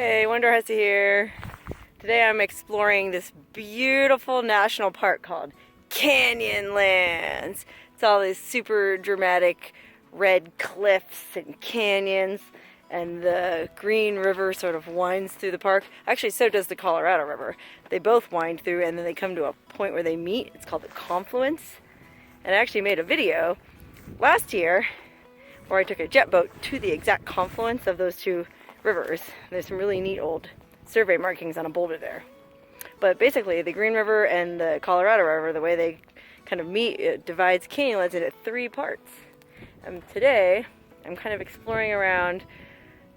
Hey, Wonderhussy here. Today I'm exploring this beautiful national park called Canyonlands. It's all these super dramatic red cliffs and canyons, and the Green River sort of winds through the park. Actually, so does the Colorado River. They both wind through and then they come to a point where they meet. It's called the confluence. And I actually made a video last year where I took a jet boat to the exact confluence of those two rivers. There's some really neat old survey markings on a boulder there. But basically, the Green River and the Colorado River, the way they kind of meet, it divides Canyonlands into three parts. And today, I'm kind of exploring around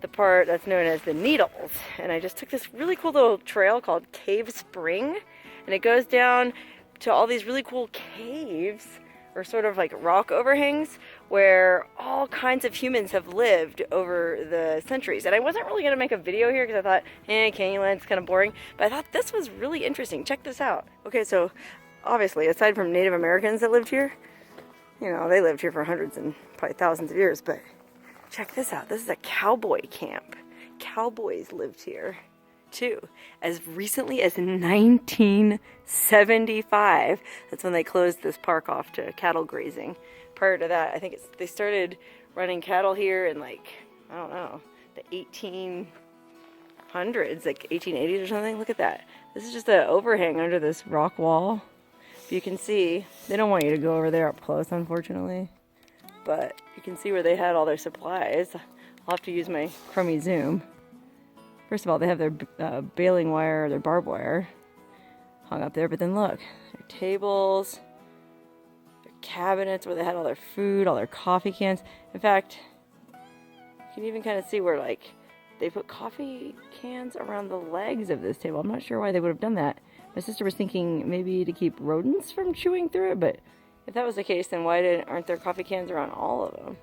the part that's known as the Needles. And I just took this really cool little trail called Cave Spring. And it goes down to all these really cool caves, or sort of like rock overhangs, where all kinds of humans have lived over the centuries. And I wasn't really going to make a video here because I thought, Canyonland's kind of boring, but I thought this was really interesting. Check this out. Okay, so obviously, aside from Native Americans that lived here, you know, they lived here for hundreds and probably thousands of years, but check this out. This is a cowboy camp. Cowboys lived here too, as recently as 1975. That's when they closed this park off to cattle grazing. Prior to that, I think they started running cattle here in, like, I don't know, the 1800s, like 1880s or something. Look at that. This is just an overhang under this rock wall. You can see, they don't want you to go over there up close, unfortunately, but you can see where they had all their supplies. I'll have to use my crummy zoom. First of all, they have their baling wire, their barbed wire hung up there, but then look, their tables, their cabinets where they had all their food, all their coffee cans. In fact, you can even kind of see where, like, they put coffee cans around the legs of this table. I'm not sure why they would have done that. My sister was thinking maybe to keep rodents from chewing through it, but if that was the case, then why aren't there coffee cans around all of them?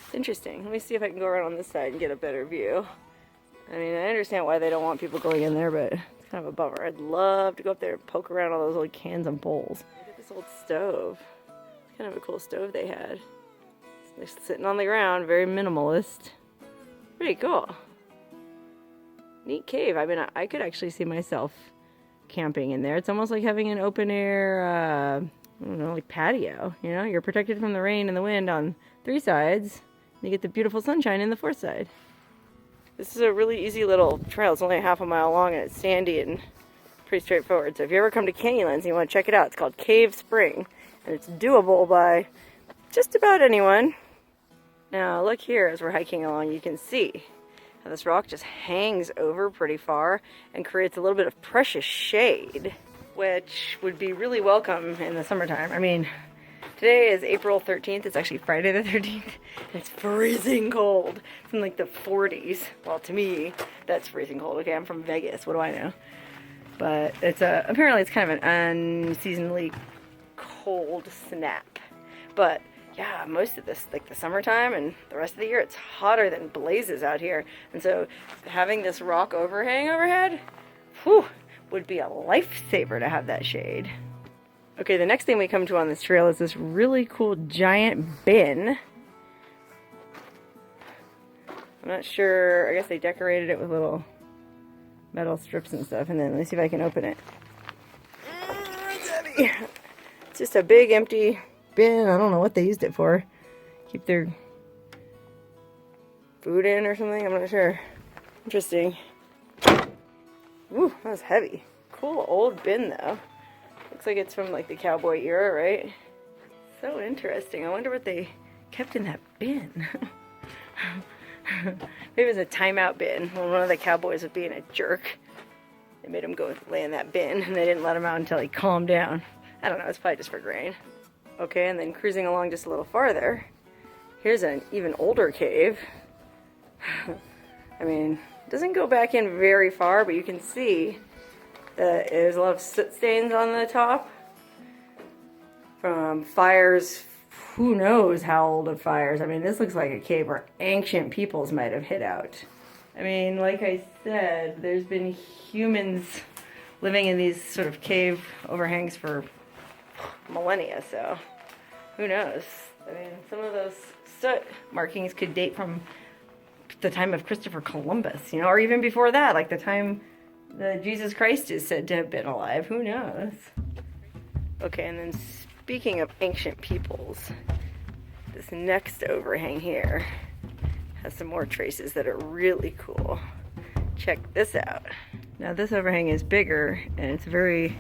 It's interesting. Let me see if I can go around on this side and get a better view. I mean, I understand why they don't want people going in there, but it's kind of a bummer. I'd love to go up there and poke around all those old cans and bowls. Look at this old stove. It's kind of a cool stove they had. It's sitting on the ground, very minimalist. Pretty cool. Neat cave. I mean, I could actually see myself camping in there. It's almost like having an open air, I don't know, like patio. You know, you're protected from the rain and the wind on three sides. And you get the beautiful sunshine in the fourth side. This is a really easy little trail. It's only a half a mile long and it's sandy and pretty straightforward. So if you ever come to Canyonlands and you want to check it out, it's called Cave Spring. And it's doable by just about anyone. Now look here as we're hiking along, you can see how this rock just hangs over pretty far and creates a little bit of precious shade, which would be really welcome in the summertime. I mean, today is April 13th. It's actually Friday the 13th. It's freezing cold. It's in like the 40s. Well, to me, that's freezing cold. Okay, I'm from Vegas. What do I know? But it's apparently it's kind of an unseasonably cold snap. But yeah, most of this, like the summertime and the rest of the year, it's hotter than blazes out here. And so having this rock overhang overhead, whew, would be a lifesaver to have that shade. Okay, the next thing we come to on this trail is this really cool giant bin. I'm not sure, I guess they decorated it with little metal strips and stuff. And then let me see if I can open it. It's heavy. It's just a big empty bin. I don't know what they used it for. Keep their food in or something, I'm not sure. Interesting. Ooh, that was heavy. Cool old bin though. Looks like it's from like the cowboy era, right? So interesting. I wonder what they kept in that bin. Maybe it was a timeout bin when one of the cowboys was being a jerk. They made him go lay in that bin and they didn't let him out until he calmed down. I don't know, it's probably just for grain. Okay, and then cruising along just a little farther, here's an even older cave. I mean, it doesn't go back in very far, but you can see that there's a lot of soot stains on the top from fires. Who knows how old of fires. I mean, this looks like a cave where ancient peoples might have hid out. I mean, like I said, there's been humans living in these sort of cave overhangs for millennia, so who knows. I mean, some of those soot markings could date from the time of Christopher Columbus, you know, or even before that, like the time that Jesus Christ is said to have been alive. Who knows? Okay, and then speaking of ancient peoples, this next overhang here has some more traces that are really cool. Check this out. Now this overhang is bigger and it's very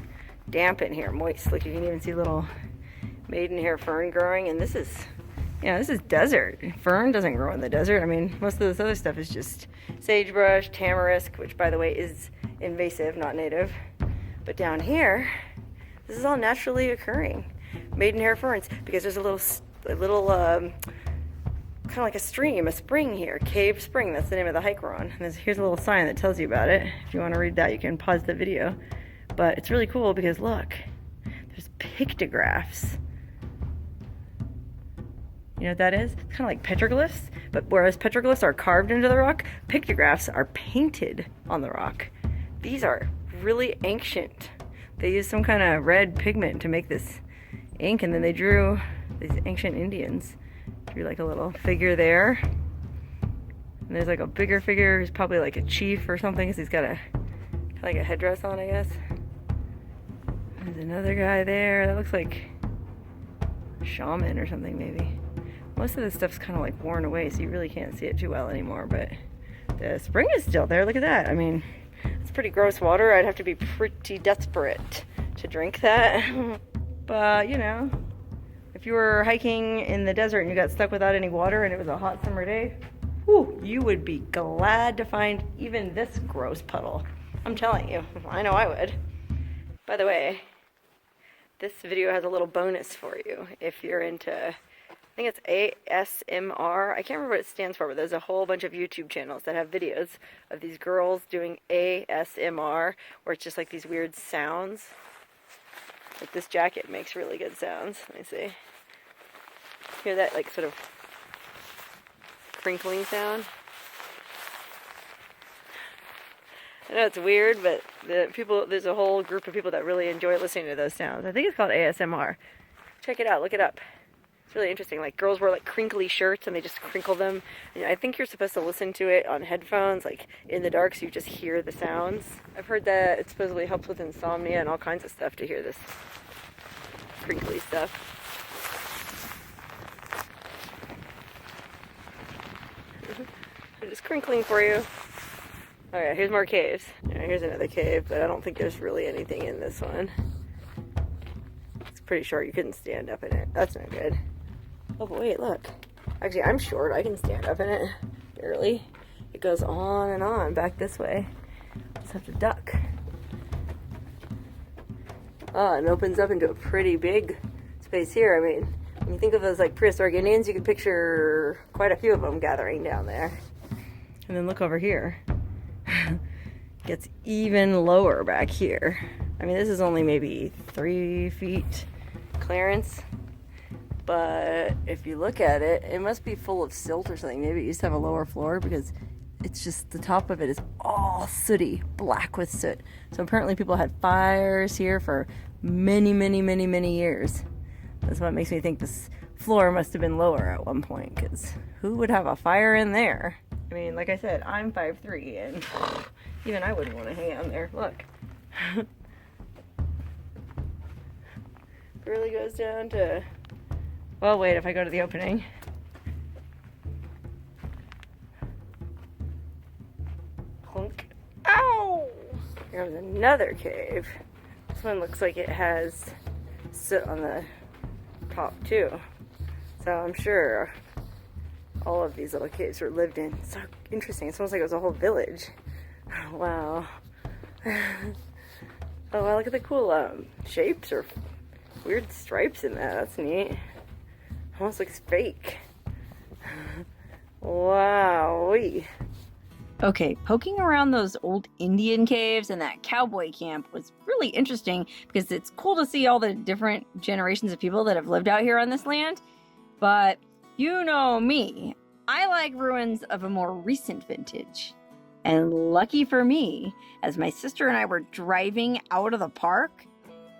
damp in here, moist. Like you can even see little maidenhair fern growing, and this is, yeah, this is desert. Fern doesn't grow in the desert. I mean, most of this other stuff is just sagebrush, tamarisk, which by the way is invasive, not native. But down here, this is all naturally occurring. Maidenhair ferns, because there's a little kind of like a stream, a spring here, Cave Spring. That's the name of the hike we're on. And here's a little sign that tells you about it. If you want to read that, you can pause the video. But it's really cool because look, there's pictographs. You know what that is? It's kind of like petroglyphs, but whereas petroglyphs are carved into the rock, pictographs are painted on the rock. These are really ancient. They used some kind of red pigment to make this ink, and then they drew these ancient Indians. Drew like a little figure there. And there's like a bigger figure who's probably like a chief or something, because he's got like a headdress on, I guess. There's another guy there that looks like a shaman or something, maybe. Most of this stuff's kind of like worn away, so you really can't see it too well anymore, but the spring is still there. Look at that. I mean, it's pretty gross water. I'd have to be pretty desperate to drink that. But, you know, if you were hiking in the desert and you got stuck without any water and it was a hot summer day, whew, you would be glad to find even this gross puddle. I'm telling you, I know I would. By the way, this video has a little bonus for you if you're into, I think it's ASMR. I can't remember what it stands for, but there's a whole bunch of YouTube channels that have videos of these girls doing ASMR, where it's just like these weird sounds. Like this jacket makes really good sounds. Let me see. Hear that like sort of crinkling sound? I know it's weird, but there's a whole group of people that really enjoy listening to those sounds. I think it's called ASMR. Check it out, look it up. It's really interesting. Like girls wear like crinkly shirts and they just crinkle them. And I think you're supposed to listen to it on headphones, like in the dark, so you just hear the sounds. I've heard that it supposedly helps with insomnia and all kinds of stuff to hear this crinkly stuff. I'm just crinkling for you. Alright, here's more caves. Right, here's another cave, but I don't think there's really anything in this one. It's pretty short. You couldn't stand up in it. That's not good. Oh, but wait, look. Actually, I'm short. I can stand up in it. Barely. It goes on and on back this way. Just have to duck. Oh, it opens up into a pretty big space here. I mean, when you think of those like prehistoric Indians, you can picture quite a few of them gathering down there. And then look over here. Gets even lower back here. I mean, this is only maybe 3 feet clearance, but if you look at it, it must be full of silt or something. Maybe it used to have a lower floor, because it's just the top of it is all sooty, black with soot. So apparently people had fires here for many, many, many, many years. That's what makes me think this floor must have been lower at one point, because who would have a fire in there? I mean, like I said, I'm 5'3", and even I wouldn't want to hang out in there. Look. It really goes down to... Well, wait, if I go to the opening. Clunk. Ow! Here's another cave. This one looks like it has soot on the top, too. So I'm sure all of these little caves were lived in. So interesting. It's almost like it was a whole village. Wow. Oh, wow, look at the cool shapes or weird stripes in that. That's neat. Almost looks fake. Wow. Okay, poking around those old Indian caves and that cowboy camp was really interesting, because it's cool to see all the different generations of people that have lived out here on this land. But you know me, I like ruins of a more recent vintage. And lucky for me, as my sister and I were driving out of the park,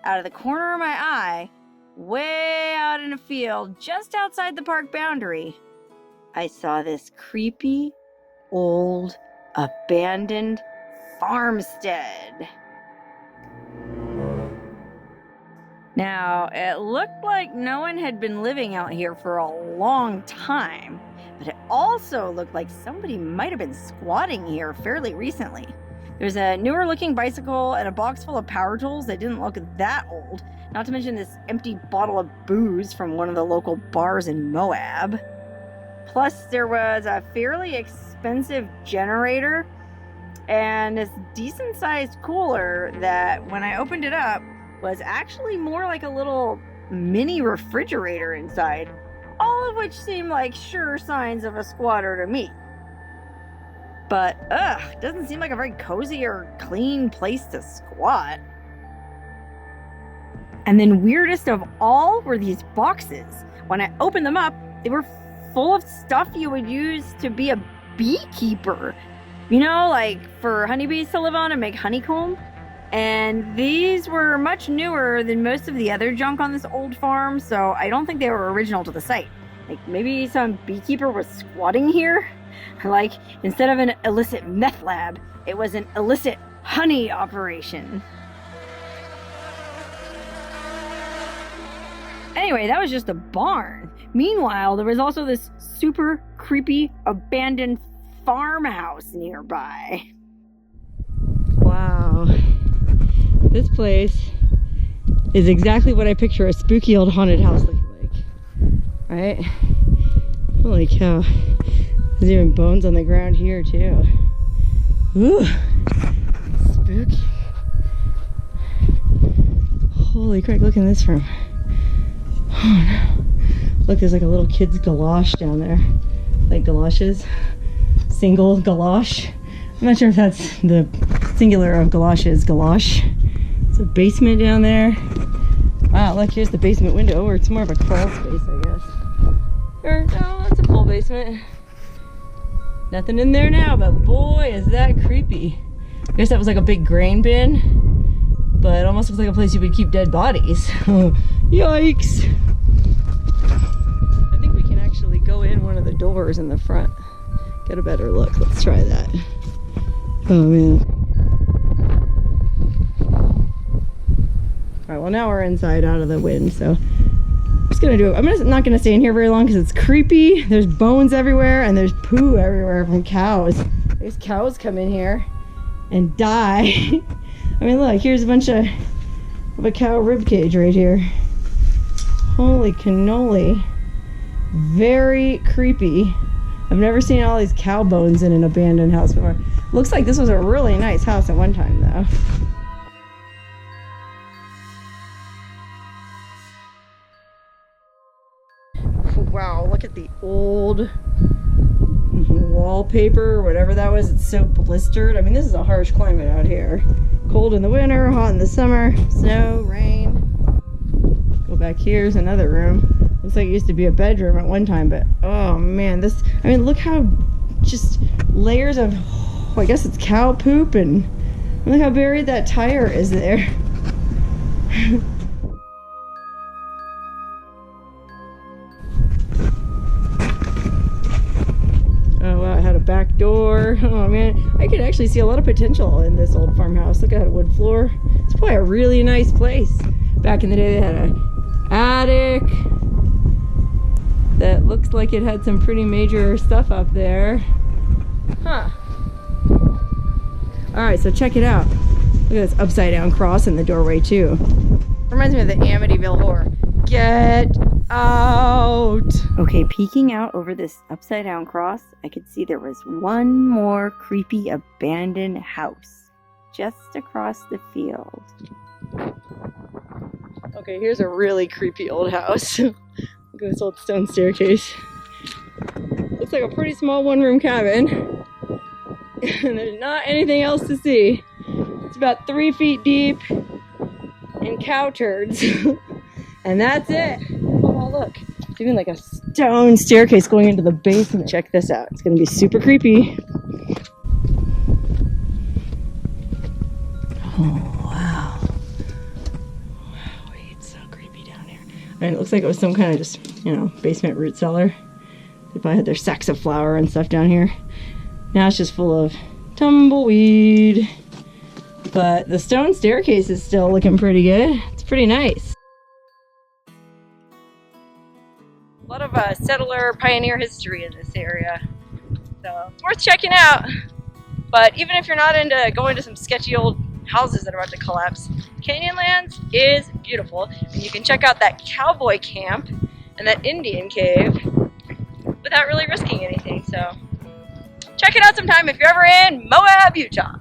out of the corner of my eye, way out in a field just outside the park boundary, I saw this creepy, old, abandoned farmstead. Now, it looked like no one had been living out here for a long time, but it also looked like somebody might have been squatting here fairly recently. There's a newer looking bicycle and a box full of power tools that didn't look that old, not to mention this empty bottle of booze from one of the local bars in Moab. Plus, there was a fairly expensive generator and this decent sized cooler that, when I opened it up, was actually more like a little mini refrigerator inside, all of which seemed like sure signs of a squatter to me. But doesn't seem like a very cozy or clean place to squat. And then weirdest of all were these boxes. When I opened them up, they were full of stuff you would use to be a beekeeper. You know, like for honeybees to live on and make honeycomb. And these were much newer than most of the other junk on this old farm, so I don't think they were original to the site. Like, maybe some beekeeper was squatting here? Like, instead of an illicit meth lab, it was an illicit honey operation. Anyway, that was just a barn. Meanwhile, there was also this super creepy abandoned farmhouse nearby. Wow. This place is exactly what I picture a spooky old haunted house looking like. Right? Holy cow. There's even bones on the ground here too. Ooh. Spooky. Holy crap, look in this room. Oh no. Look, there's like a little kid's galosh down there. Like galoshes. Single galosh. I'm not sure if that's the singular of galoshes. Galosh. It's a basement down there. Wow, look, here's the basement window, or it's more of a crawl space, I guess. Or, no, it's a full basement. Nothing in there now, but boy, is that creepy. I guess that was like a big grain bin, but it almost looks like a place you would keep dead bodies. Yikes. I think we can actually go in one of the doors in the front. Get a better look. Let's try that. Oh, man. Alright, well now we're inside out of the wind, so I'm just gonna do it. I'm not gonna stay in here very long because it's creepy. There's bones everywhere and there's poo everywhere from cows. These cows come in here and die. I mean, look, here's a bunch of a cow rib cage right here. Holy cannoli. Very creepy. I've never seen all these cow bones in an abandoned house before. Looks like this was a really nice house at one time though. Wow, look at the old wallpaper or whatever that was. It's so blistered. I mean, this is a harsh climate out here. Cold in the winter, hot in the summer, snow, rain. Go back here, here's another room. Looks like it used to be a bedroom at one time, but oh man, this, I mean, look how just layers of, I guess it's cow poop, and look how buried that tire is there. Oh wow, it had a back door. Oh man, I could actually see a lot of potential in this old farmhouse. Look at that wood floor. It's probably a really nice place. Back in the day they had an attic that looks like it had some pretty major stuff up there. Huh. Alright, so check it out. Look at this upside down cross in the doorway too. Reminds me of the Amityville Horror. Get out! Okay, peeking out over this upside down cross, I could see there was one more creepy abandoned house just across the field. Okay, here's a really creepy old house. Look at this old stone staircase. Looks like a pretty small one-room cabin. And there's not anything else to see. It's about 3 feet deep in cow turds. And that's it. Oh, look. It's even like a stone staircase going into the basement. Check this out. It's going to be super creepy. Oh, wow. Wow, it's so creepy down here. I mean, it looks like it was some kind of just, you know, basement root cellar. They probably had their sacks of flour and stuff down here. Now it's just full of tumbleweed. But the stone staircase is still looking pretty good. It's pretty nice. A lot of settler pioneer history in this area. So it's worth checking out. But even if you're not into going to some sketchy old houses that are about to collapse, Canyonlands is beautiful. And you can check out that cowboy camp and that Indian cave without really risking anything. So check it out sometime if you're ever in Moab, Utah.